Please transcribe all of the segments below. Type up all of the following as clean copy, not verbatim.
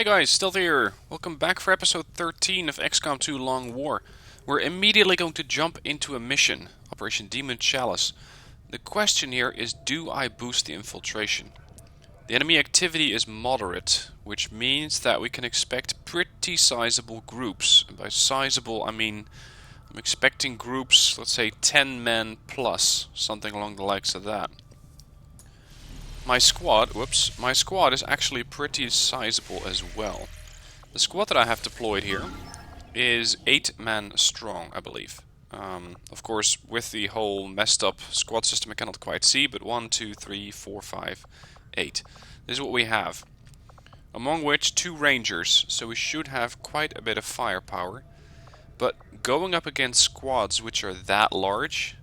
Hey guys, still here. Welcome back for episode 13 of XCOM 2 Long War. We're immediately going to jump into a mission, Operation Demon Chalice. The question here is, do I boost the infiltration? The enemy activity is moderate, which means that we can expect pretty sizable groups. And by sizable, I mean I'm expecting groups, let's say 10 men plus, something along the likes of that. My squad is actually pretty sizable as well. The squad that I have deployed here is 8 men strong, I believe. Of course, with the whole messed up squad system I cannot quite see, but 1, 2, 3, 4, 5, 8. This is what we have. Among which 2 rangers, so we should have quite a bit of firepower. But going up against squads which are that large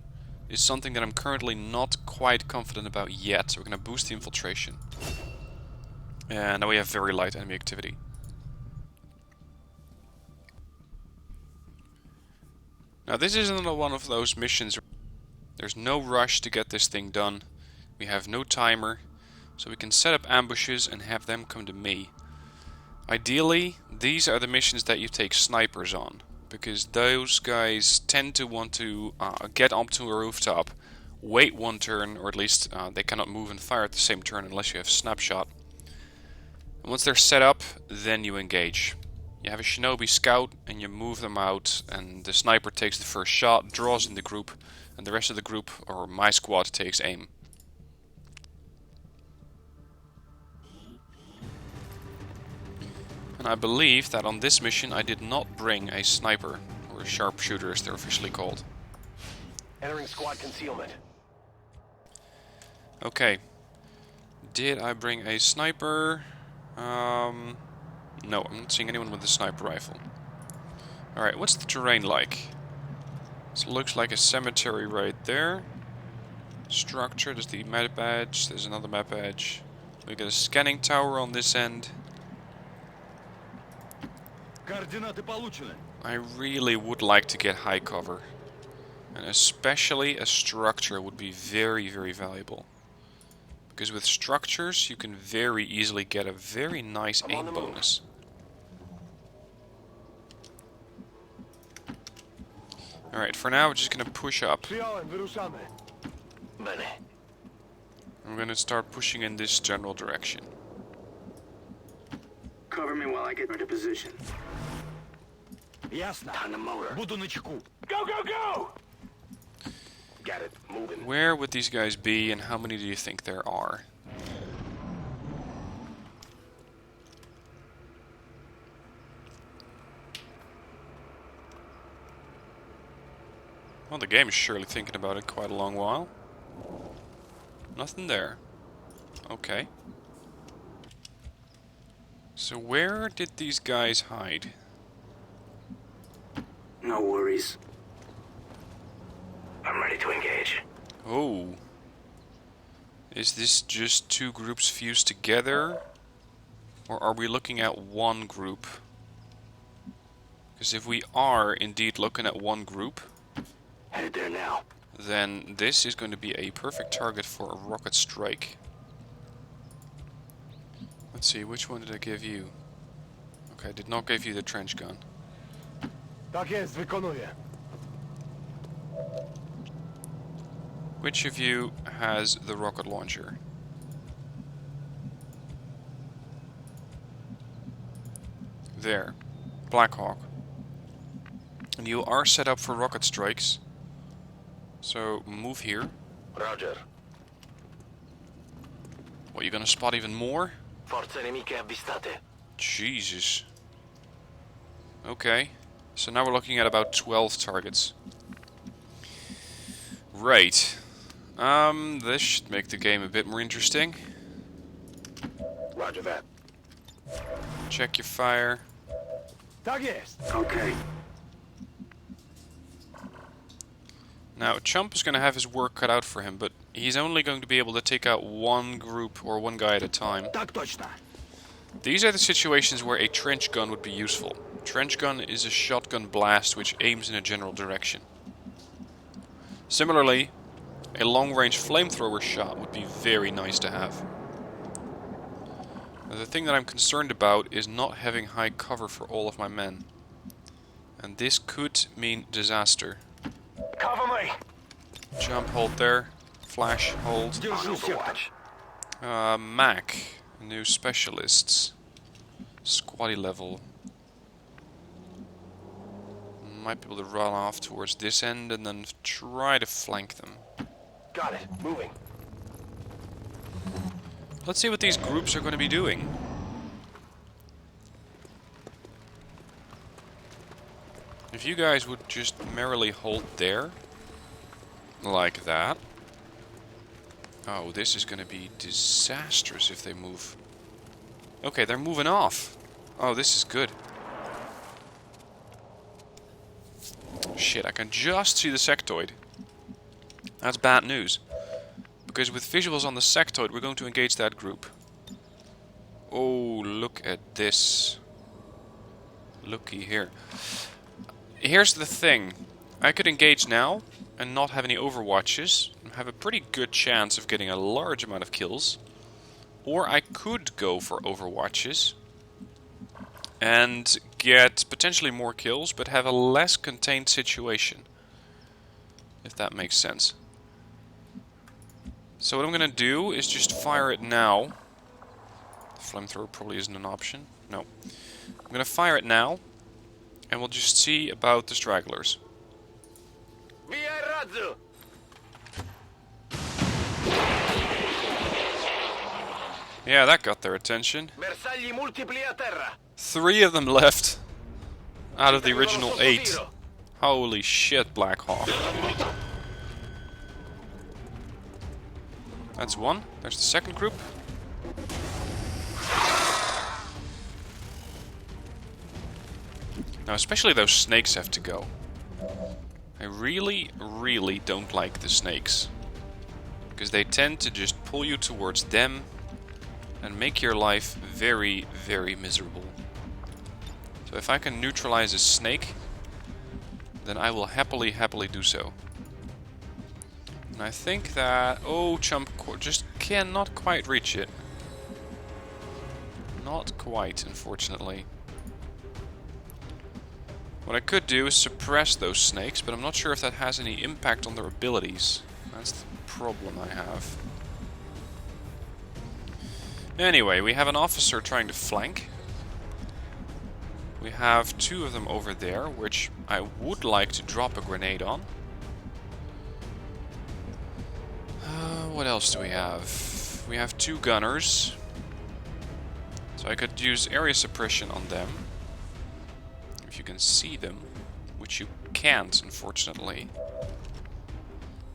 is something that I'm currently not quite confident about yet. So we're going to boost the infiltration. And now we have very light enemy activity. Now this is another one of those missions. There's no rush to get this thing done. We have no timer. So we can set up ambushes and have them come to me. Ideally, these are the missions that you take snipers on, because those guys tend to want to get up to a rooftop, wait one turn, or at least they cannot move and fire at the same turn unless you have snapshot. And once they're set up, then you engage. You have a shinobi scout and you move them out, and the sniper takes the first shot, draws in the group, and the rest of the group, or my squad, takes aim. And I believe that on this mission I did not bring a sniper, or a sharpshooter as they're officially called. Entering squad concealment. Okay. Did I bring a sniper? No, I'm not seeing anyone with a sniper rifle. Alright, what's the terrain like? This looks like a cemetery right there. Structure, there's the map badge, there's another map badge. We got a scanning tower on this end. I really would like to get high cover. And especially a structure would be very, very valuable. Because with structures you can very easily get a very nice aim bonus. Alright, for now we're just going to push up. I'm going to start pushing in this general direction. Cover me while I get into position. Ясно. On the motor. Буду начеку. Go, go, go! Got it. Moving. Where would these guys be, and how many do you think there are? Well, the game is surely thinking about it quite a long while. Nothing there. Okay. So where did these guys hide? No worries. I'm ready to engage. Oh. Is this just 2 groups fused together? Or are we looking at one group? Because if we are indeed looking at one group, Headed there now. then this is going to be a perfect target for a rocket strike. Let's see, which one did I give you? Okay, I did not give you the trench gun. Так есть, wykonuję. Which of you has the rocket launcher? There. Blackhawk. And you are set up for rocket strikes. So move here. Roger. What, you gonna spot even more? Forze nemiche avvistate. Jesus. Okay. So now we're looking at about 12 targets. Right. This should make the game a bit more interesting. Roger that. Check your fire. Tak jest. Okay. Now, Chump is going to have his work cut out for him, but he's only going to be able to take out one group or one guy at a time. Tak точно. These are the situations where a trench gun would be useful. Trench gun is a shotgun blast which aims in a general direction. Similarly, a long-range flamethrower shot would be very nice to have. The thing that I'm concerned about is not having high cover for all of my men. And this could mean disaster. Cover me. Jump, hold there. Flash, hold. Держу сектор. Mac. New specialists. Squatty level. Might be able to run off towards this end and then try to flank them. Got it. Moving. Let's see what these groups are going to be doing. If you guys would just merrily hold there. Like that. Oh, this is going to be disastrous if they move. Okay, they're moving off. Oh, this is good. Shit, I can just see the sectoid. That's bad news. Because with visuals on the sectoid, we're going to engage that group. Oh, look at this. Looky here. Here's the thing. I could engage now and not have any overwatches. And have a pretty good chance of getting a large amount of kills. Or I could go for overwatches. And get potentially more kills, but have a less contained situation. If that makes sense. So what I'm going to do is just fire it now. Flamethrower probably isn't an option. No. I'm going to fire it now. And we'll just see about the stragglers. Yeah, that got their attention. 3 of them left. Out of the original 8. Holy shit, Black Hawk. That's one. There's the second group. Now, especially those snakes have to go. I really, really don't like the snakes. Because they tend to just pull you towards them and make your life very, very miserable. So if I can neutralize a snake, then I will happily do so. And I think that... Oh, Chump just cannot quite reach it. Not quite, unfortunately. What I could do is suppress those snakes, but I'm not sure if that has any impact on their abilities. That's the problem I have. Anyway, we have an officer trying to flank. We have 2 of them over there, which I would like to drop a grenade on. What else do we have? We have 2 gunners. So I could use area suppression on them. If you can see them, which you can't, unfortunately.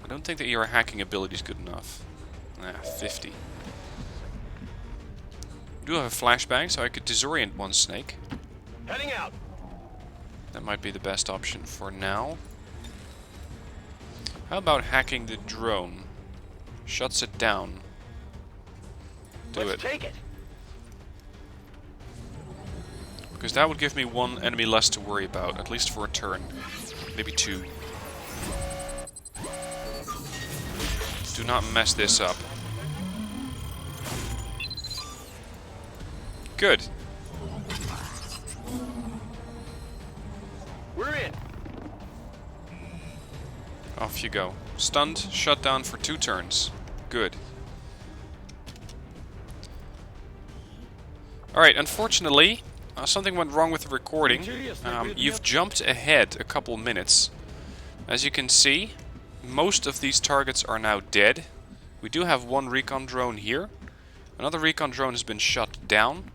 I don't think that your hacking ability is good enough. 50. I do have a flashbang, so I could disorient one snake. Heading out. That might be the best option for now. How about hacking the drone? Shuts it down. Let's take it. Because that would give me 1 enemy less to worry about, at least for a turn. Maybe 2. Do not mess this up. Good. We're in. Off you go. Stunned, shut down for 2 turns. Good. Alright, unfortunately, something went wrong with the recording. You've jumped ahead a couple minutes. As you can see, most of these targets are now dead. We do have 1 recon drone here. Another recon drone has been shut down.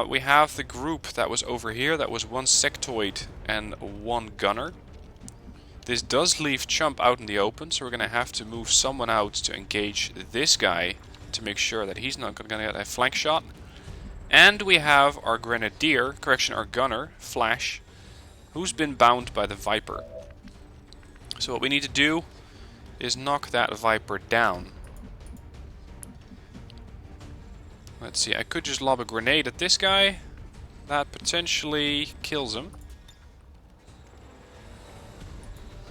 We have the group that was over here. That was 1 sectoid and 1 gunner. This does leave Chump out in the open, so we're going to have to move someone out to engage this guy to make sure that he's not going to get a flank shot. And we have our grenadier, our gunner, Flash, who's been bound by the Viper. So what we need to do is knock that Viper down. Let's see, I could just lob a grenade at this guy. That potentially kills him.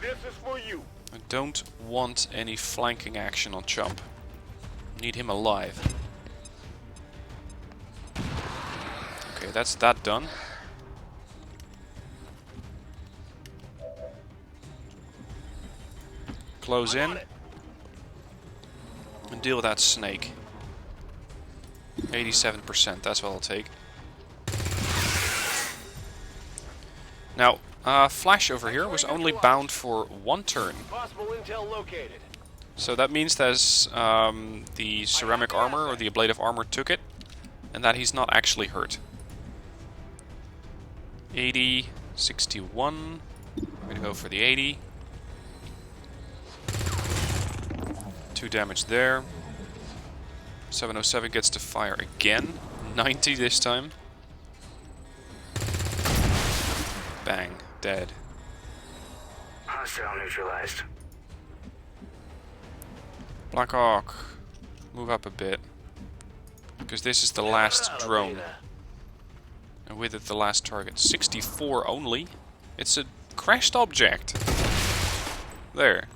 This is for you. I don't want any flanking action on Chump. Need him alive. Okay, that's that done. Close in. And deal with that snake. 87%, that's what I'll take. Now, Flash over here was only bound for 1 turn. Possible intel located. So that means that the ceramic armor or the ablative armor took it, and that he's not actually hurt. 80, 61. I'm gonna go for the 80. 2 damage there. 707 gets to fire again. 90 this time. Bang. Dead. Hostile neutralized. Blackhawk, move up a bit. Because this is the last drone. And with it the last target. 64 only. It's a crashed object. There.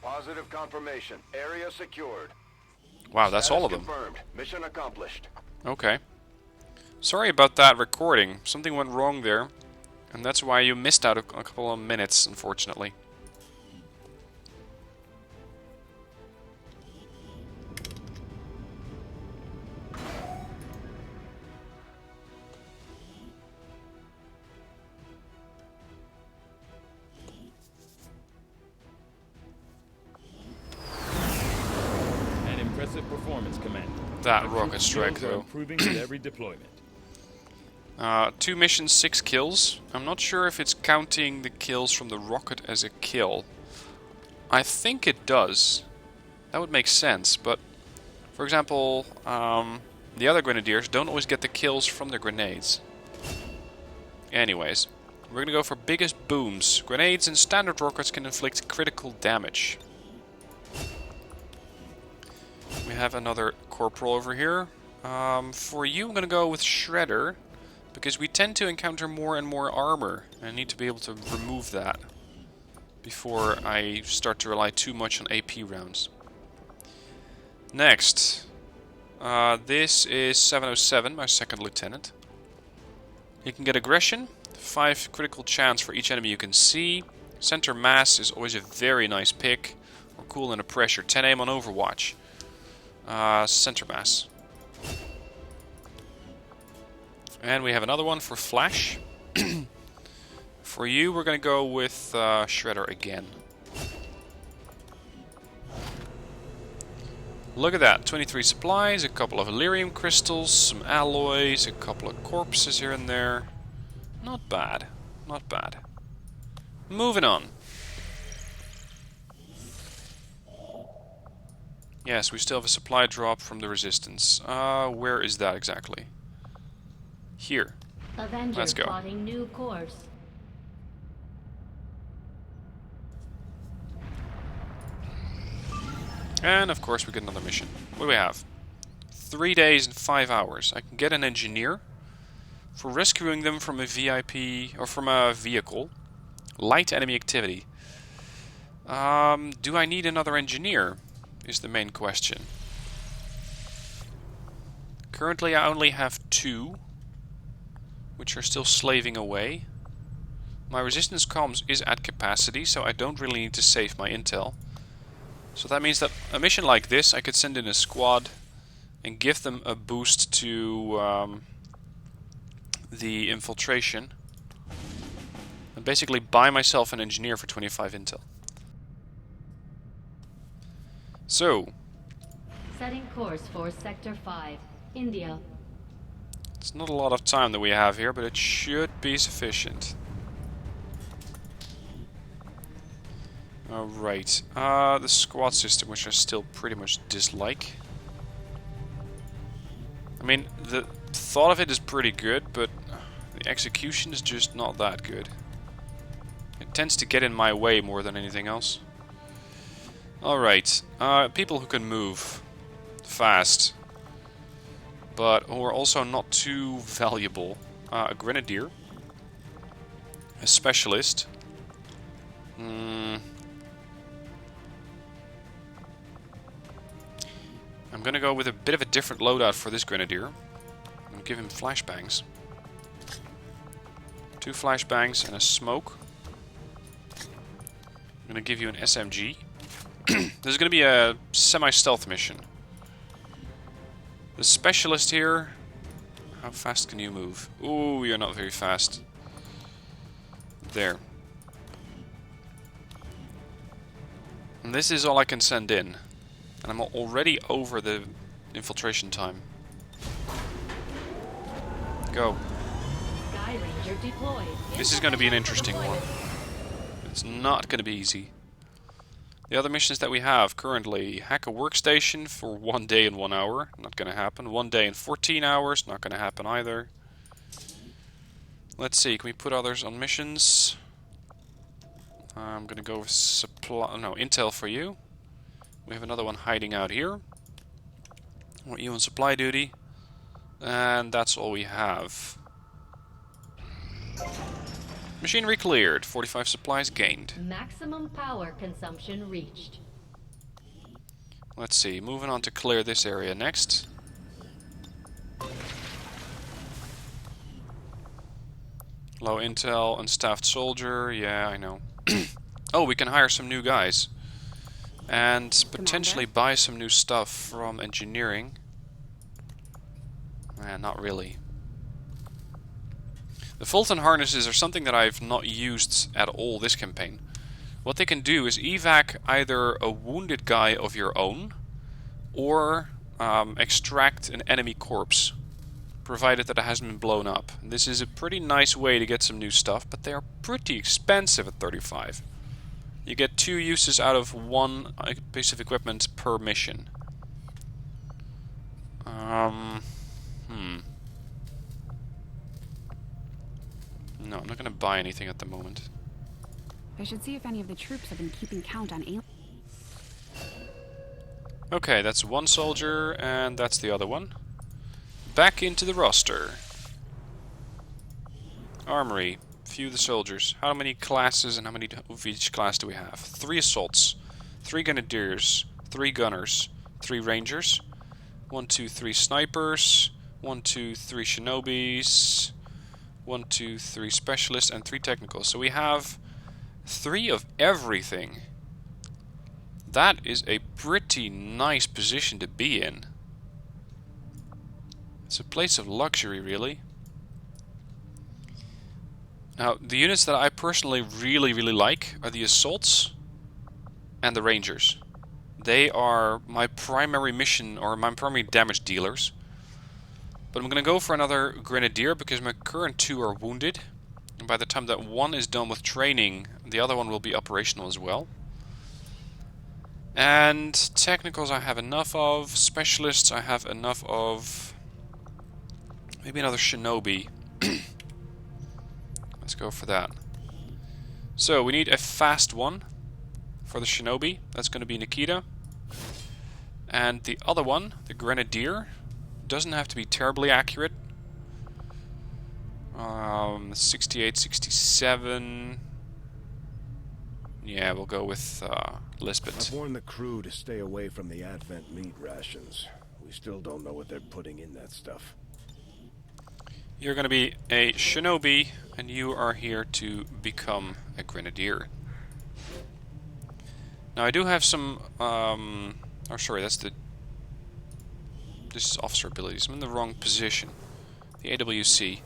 Positive confirmation. Area secured. Wow, that's all of them. Confirmed. Mission accomplished. Okay. Sorry about that recording. Something went wrong there. And that's why you missed out a couple of minutes, unfortunately. An impressive performance, Commander. That rocket strike, Skills are though. improving with every deployment. 2 missions, 6 kills. I'm not sure if it's counting the kills from the rocket as a kill. I think it does. That would make sense, but... For example, the other grenadiers don't always get the kills from the grenades. Anyways, we're gonna go for biggest booms. Grenades and standard rockets can inflict critical damage. We have another corporal over here. For you, I'm gonna go with Shredder. Because we tend to encounter more and more armor. And I need to be able to remove that before I start to rely too much on AP rounds. Next. This is 707, my second lieutenant. You can get aggression. 5 critical chance for each enemy you can see. Center mass is always a very nice pick. Or cool under pressure. 10 aim on Overwatch. Center mass. And we have another one for Flash. For you, we're going to go with Shredder again. Look at that, 23 supplies, a couple of Illyrium crystals, some alloys, a couple of corpses here and there. Not bad, not bad. Moving on. Yes, we still have a supply drop from the Resistance. Where is that exactly? Here. Avengers Let's go. plotting new course. And of course we get another mission. What do we have? 3 days and 5 hours. I can get an engineer for rescuing them from a VIP or from a vehicle. Light enemy activity. Do I need another engineer? Is the main question. Currently I only have 2, which are still slaving away. My resistance comms is at capacity, so I don't really need to save my intel. So that means that a mission like this, I could send in a squad and give them a boost to the infiltration. And basically buy myself an engineer for 25 intel. So, Setting course for Sector 5, India. it's not a lot of time that we have here, but it should be sufficient. Alright, the squad system, which I still pretty much dislike. I mean, the thought of it is pretty good, but the execution is just not that good. It tends to get in my way more than anything else. Alright, people who can move fast, but who are also not too valuable. A grenadier, a specialist. I'm gonna go with a bit of a different loadout for this Grenadier. I'm gonna give him flashbangs. 2 flashbangs and a smoke. I'm gonna give you an SMG. This is gonna be a semi-stealth mission. The specialist here... How fast can you move? Ooh, you're not very fast. There. And this is all I can send in. And I'm already over the infiltration time. Go. Sky Ranger deployed. This is going to be an interesting one. It's not going to be easy. The other missions that we have currently: hack a workstation for 1 day and 1 hour. Not going to happen. 1 day and 14 hours. Not going to happen either. Let's see. Can we put others on missions? I'm going to go with supply. No, intel for you. We have another one hiding out here. I want you on supply duty. And that's all we have. Machinery cleared. 45 supplies gained. Maximum power consumption reached. Let's see. Moving on to clear this area next. Low intel, unstaffed soldier. Yeah, I know. Oh, we can hire some new guys. And potentially buy some new stuff from engineering. Not really. The Fulton harnesses are something that I've not used at all this campaign. What they can do is evac either a wounded guy of your own, or extract an enemy corpse, provided that it hasn't been blown up. This is a pretty nice way to get some new stuff, but they are pretty expensive at 35. You get 2 uses out of 1 piece of equipment per mission. No, I'm not going to buy anything at the moment. I should see if any of the troops have been keeping count on aliens. Okay, that's 1 soldier, and that's the other one. Back into the roster. Armory. View the soldiers. How many classes and how many of each class do we have? 3 assaults, 3 grenadiers, 3 gunners, 3 rangers, 1, 2, 3 snipers, 1, 2, 3 shinobis, 1, 2, 3 specialists, and 3 technicals. So we have 3 of everything. That is a pretty nice position to be in. It's a place of luxury, really. Now, the units that I personally really like are the assaults and the rangers. They are my primary mission, or my primary damage dealers. But I'm going to go for another grenadier because my current 2 are wounded. And by the time that 1 is done with training, the other one will be operational as well. And technicals I have enough of. Specialists I have enough of. Maybe another shinobi. Let's go for that. So we need a fast one for the shinobi. That's going to be Nikita. And the other one, the grenadier, doesn't have to be terribly accurate. 68, 67. Yeah, we'll go with Lisbeth. I've warned the crew to stay away from the Advent meat rations. We still don't know what they're putting in that stuff. You're going to be a shinobi, and you are here to become a grenadier. Now I do have some... oh, sorry, that's the... This is officer abilities. I'm in the wrong position. The AWC.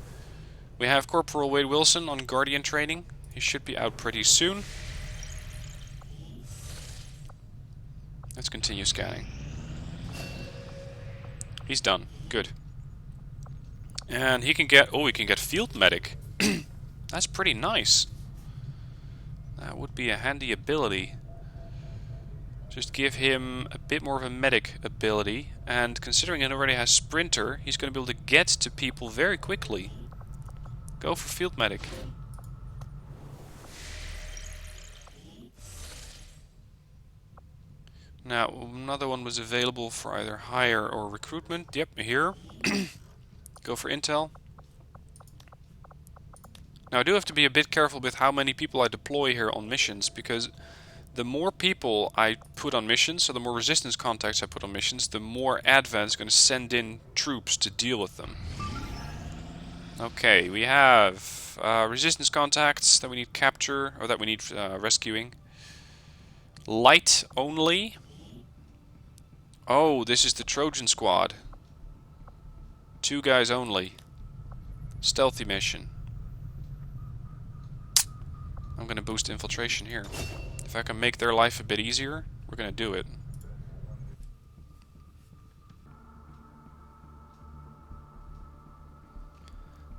We have Corporal Wade Wilson on Guardian training. He should be out pretty soon. Let's continue scanning. He's done. Good. And he can get... Oh, he can get Field Medic. That's pretty nice. That would be a handy ability. Just give him a bit more of a medic ability. And considering he already has Sprinter, he's going to be able to get to people very quickly. Go for Field Medic. Now, another one was available for either hire or recruitment. Yep, here. Go for intel. Now I do have to be a bit careful with how many people I deploy here on missions, because the more people I put on missions, so the more resistance contacts I put on missions, the more Advent's going to send in troops to deal with them. Okay, we have resistance contacts that we need capture, or that we need rescuing. Light only. Oh, this is the Trojan squad. 2 guys only. Stealthy mission. I'm going to boost infiltration here. If I can make their life a bit easier, we're going to do it.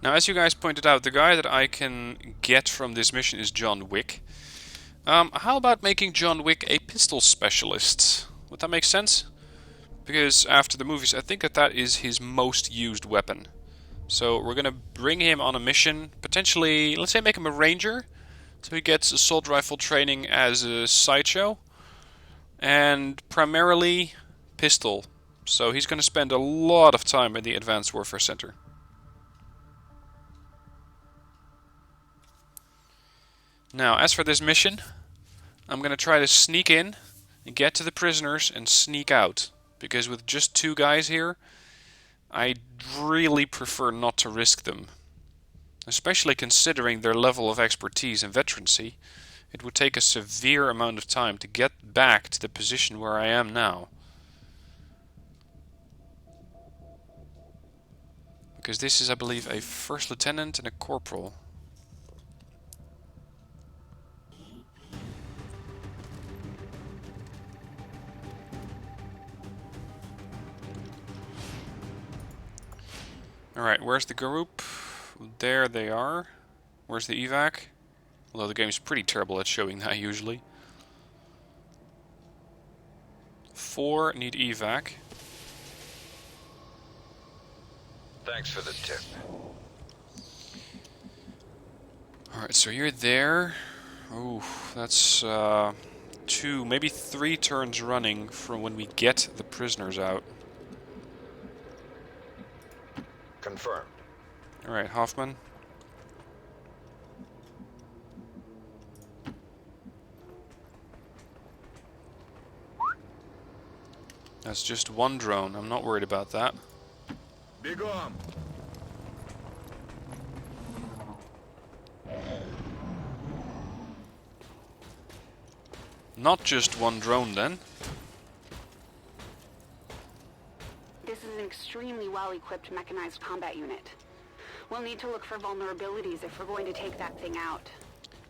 Now, as you guys pointed out, the guy that I can get from this mission is John Wick. How about making John Wick a pistol specialist? Would that make sense? Because after the movies, I think that is his most used weapon. So we're going to bring him on a mission, potentially, let's say make him a ranger, so he gets assault rifle training as a sideshow, and primarily pistol. So he's going to spend a lot of time in the Advanced Warfare Center. Now, as for this mission, I'm going to try to sneak in and get to the prisoners and sneak out. Because with just 2 guys here, I really prefer not to risk them. Especially considering their level of expertise and veterancy, it would take a severe amount of time to get back to the position where I am now. Because this is, I believe, a first lieutenant and a corporal. Alright, where's the group? There they are. Where's the evac? Although the game's pretty terrible at showing that usually. 4 need evac. Thanks for the tip. Alright, so you're there. Ooh, that's 2, maybe 3 turns running from when we get the prisoners out. Confirmed. Alright, Hoffman. That's just 1 drone. I'm not worried about that. Big on. Not just 1 drone then. This is an extremely well-equipped mechanized combat unit. We'll need to look for vulnerabilities if we're going to take that thing out.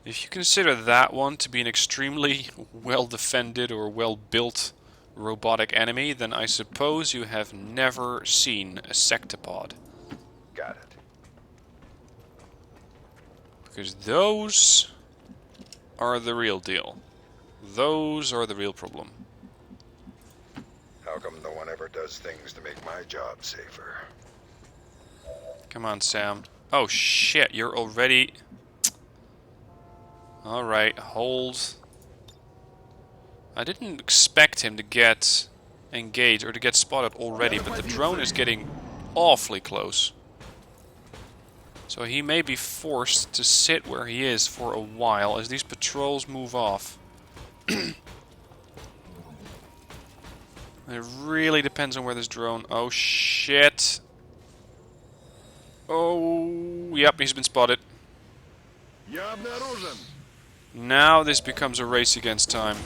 If you consider that one to be an extremely well-defended or well-built robotic enemy, then I suppose you have never seen a sectopod. Got it. Because those are the real deal. Those are the real problem. How come no one ever does things to make my job safer? Come on, Sam. Oh shit, you're already... Alright, hold. I didn't expect him to get engaged or to get spotted already, but the drone is getting awfully close. So he may be forced to sit where he is for a while as these patrols move off. It really depends on where this drone... Oh shit! Oh, yep, he's been spotted. Now this becomes a race against time.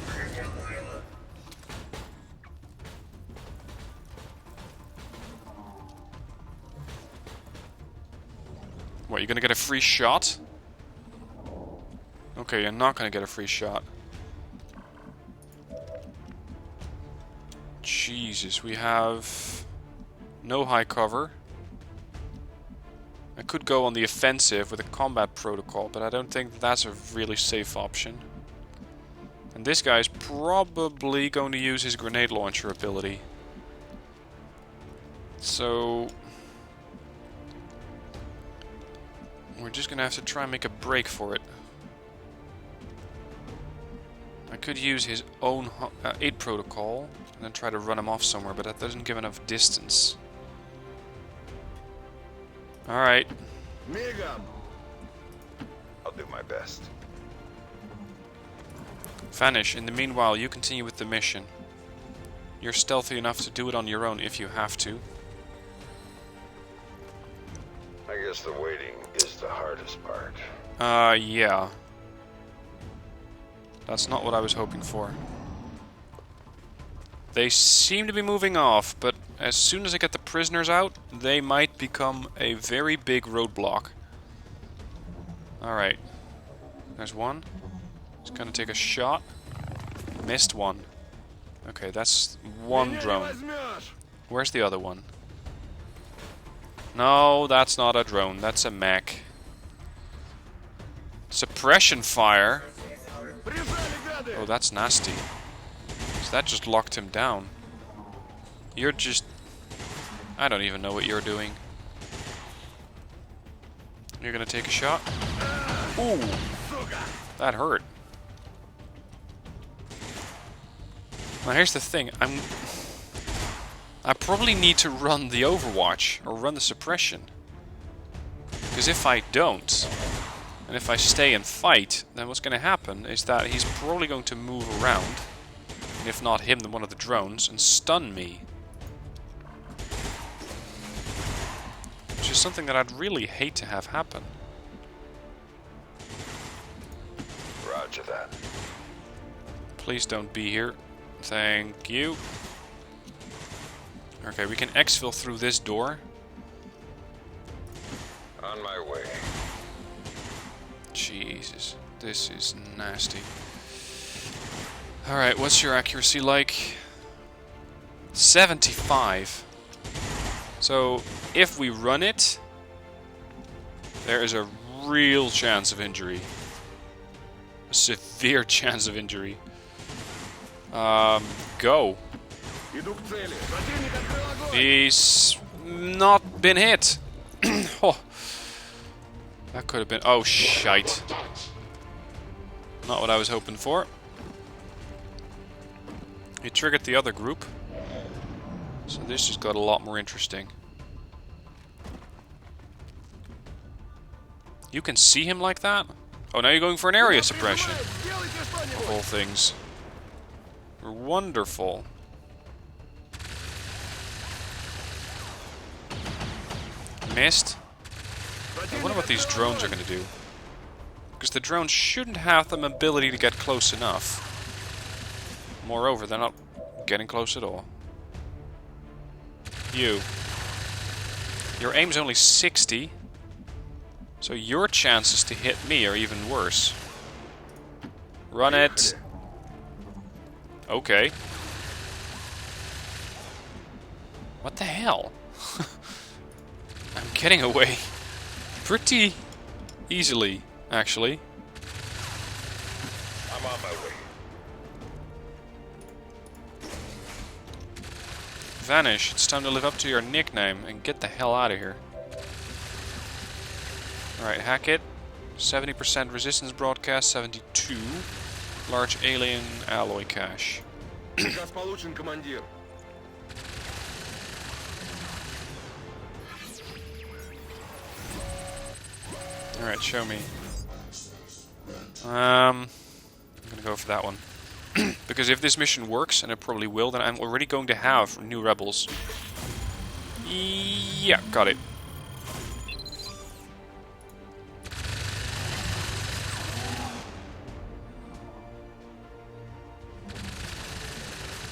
What, you're gonna get a free shot? Okay, you're not gonna get a free shot. Jesus, we have no high cover. I could go on the offensive with a combat protocol, but I don't think that's a really safe option. And this guy's probably going to use his grenade launcher ability. So... we're just going to have to try and make a break for it. I could use his own 8 protocol and then try to run him off somewhere, but that doesn't give enough distance. Alright. I'll do my best. Vanish. In the meanwhile, you continue with the mission. You're stealthy enough to do it on your own if you have to. I guess the waiting is the hardest part. Yeah. That's not what I was hoping for. They seem to be moving off, but as soon as I get the prisoners out, they might become a very big roadblock. Alright. There's one. He's gonna take a shot. Missed one. Okay, that's one drone. Where's the other one? No, that's not a drone. That's a mech. Suppression fire? Oh, that's nasty. So that just locked him down. You're just... I don't even know what you're doing. You're gonna take a shot? Ooh! That hurt. Now here's the thing, I probably need to run the Overwatch, or run the suppression. Because if I don't, and if I stay and fight, then what's going to happen is that he's probably going to move around, and if not him, then one of the drones, and stun me. Which is something that I'd really hate to have happen. Roger that. Please don't be here. Thank you. Okay, we can exfil through this door. On my way. Jesus, this is nasty. Alright, what's your accuracy like? 75. So, if we run it, there is a real chance of injury. A severe chance of injury. Go. He's not been hit. Oh. That could have been... Oh, shite. Not what I was hoping for. He triggered the other group. So this just got a lot more interesting. You can see him like that? Oh, now you're going for an area suppression. Of all things. Wonderful. Missed. I wonder what these drones are going to do. Because the drones shouldn't have the ability to get close enough. Moreover, they're not getting close at all. You. Your aim's only 60. So your chances to hit me are even worse. Run it. Okay. What the hell? I'm getting away pretty easily, actually. I'm on my way. Vanish, it's time to live up to your nickname and get the hell out of here. Alright, hack it. 70% resistance broadcast, 72. Large alien alloy cache. Alright, show me. I'm gonna go for that one. Because if this mission works, and it probably will, then I'm already going to have new rebels. Yeah, got it.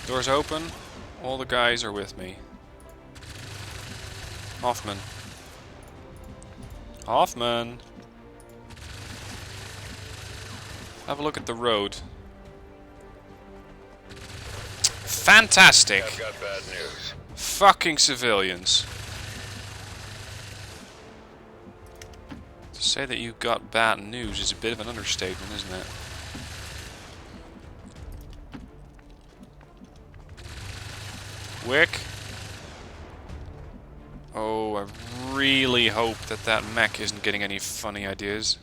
Doors open. All the guys are with me. Hoffman. Hoffman! Have a look at the road. Fantastic! I've got bad news. Fucking civilians. To say that you got bad news is a bit of an understatement, isn't it? Wick. Oh, I really hope that that mech isn't getting any funny ideas.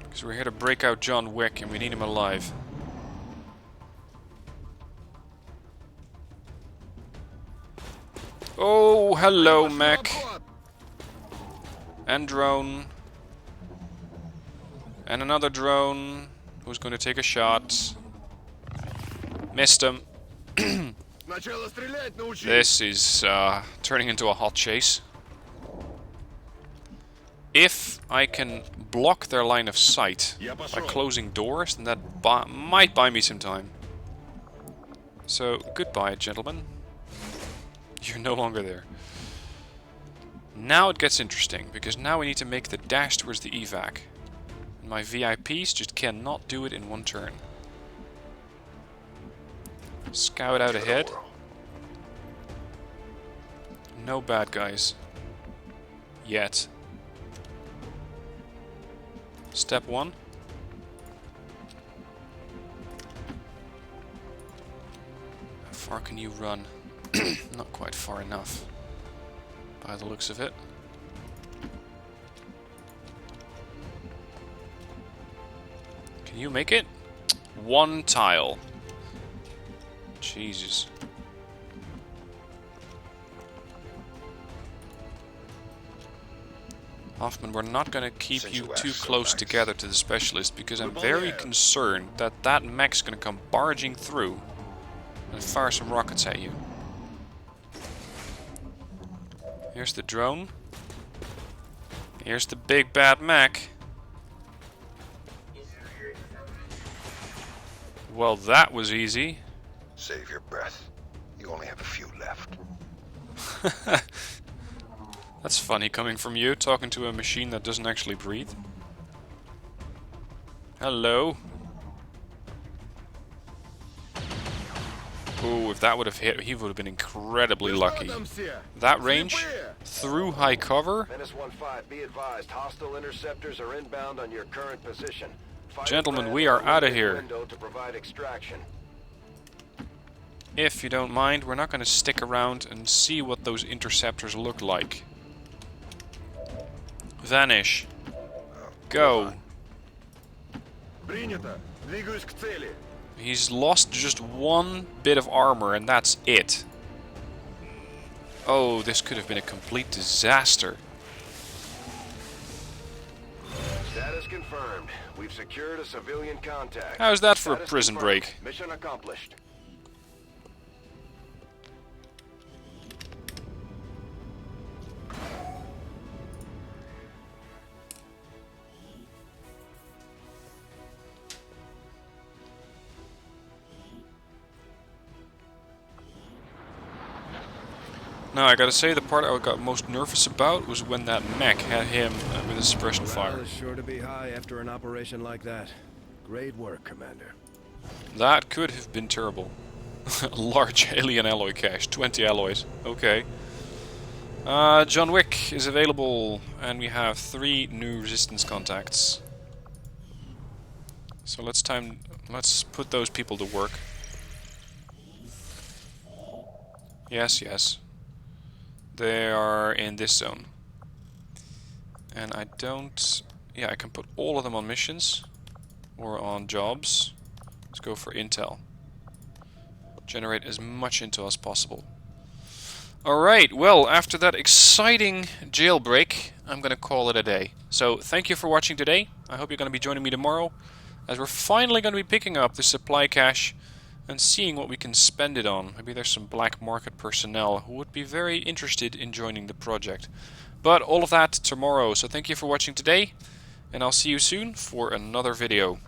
Because we're here to break out John Wick and we need him alive. Oh, hello, mech. And drone. And another drone. Who's going to take a shot? Missed him. This is turning into a hot chase. If I can block their line of sight by closing doors, then that might buy me some time. So, goodbye, gentlemen. You're no longer there. Now it gets interesting, because now we need to make the dash towards the evac. And my VIPs just cannot do it in one turn. Scout out ahead. No bad guys. Yet. Step 1. How far can you run? Not quite far enough, by the looks of it. Can you make it? One tile. Jesus. Hoffman, we're not going to keep you too close together to the specialist, because I'm very concerned that that mech's going to come barging through and fire some rockets at you. Here's the drone. Here's the big bad mech. Well, that was easy. Save your breath. You only have a few left. That's funny coming from you, talking to a machine that doesn't actually breathe. Hello. Ooh, if that would have hit, he would have been incredibly lucky. That range, through high cover. Menace 1-5, be advised, hostile interceptors are inbound on your current position. Gentlemen, we are out of here. To provide extraction. If you don't mind, we're not going to stick around and see what those interceptors look like. Vanish. Go. He's lost just one bit of armor and that's it. Oh, this could have been a complete disaster. Status confirmed. We've secured a civilian contact. How's that for a prison break? Mission accomplished. Now, I gotta say, the part I got most nervous about was when that mech had him with a suppression fire. Morale is sure to be high after an operation like that. Great work, Commander. That could have been terrible. Large alien alloy cache, 20 alloys. Okay. John Wick is available, and we have 3 new resistance contacts. So let's put those people to work. Yes, yes. They are in this zone. And I don't... Yeah, I can put all of them on missions. Or on jobs. Let's go for intel. Generate as much intel as possible. Alright, well, after that exciting jailbreak, I'm going to call it a day. So, thank you for watching today. I hope you're going to be joining me tomorrow, as we're finally going to be picking up the supply cache and seeing what we can spend it on. Maybe there's some black market personnel who would be very interested in joining the project. But all of that tomorrow. So thank you for watching today, and I'll see you soon for another video.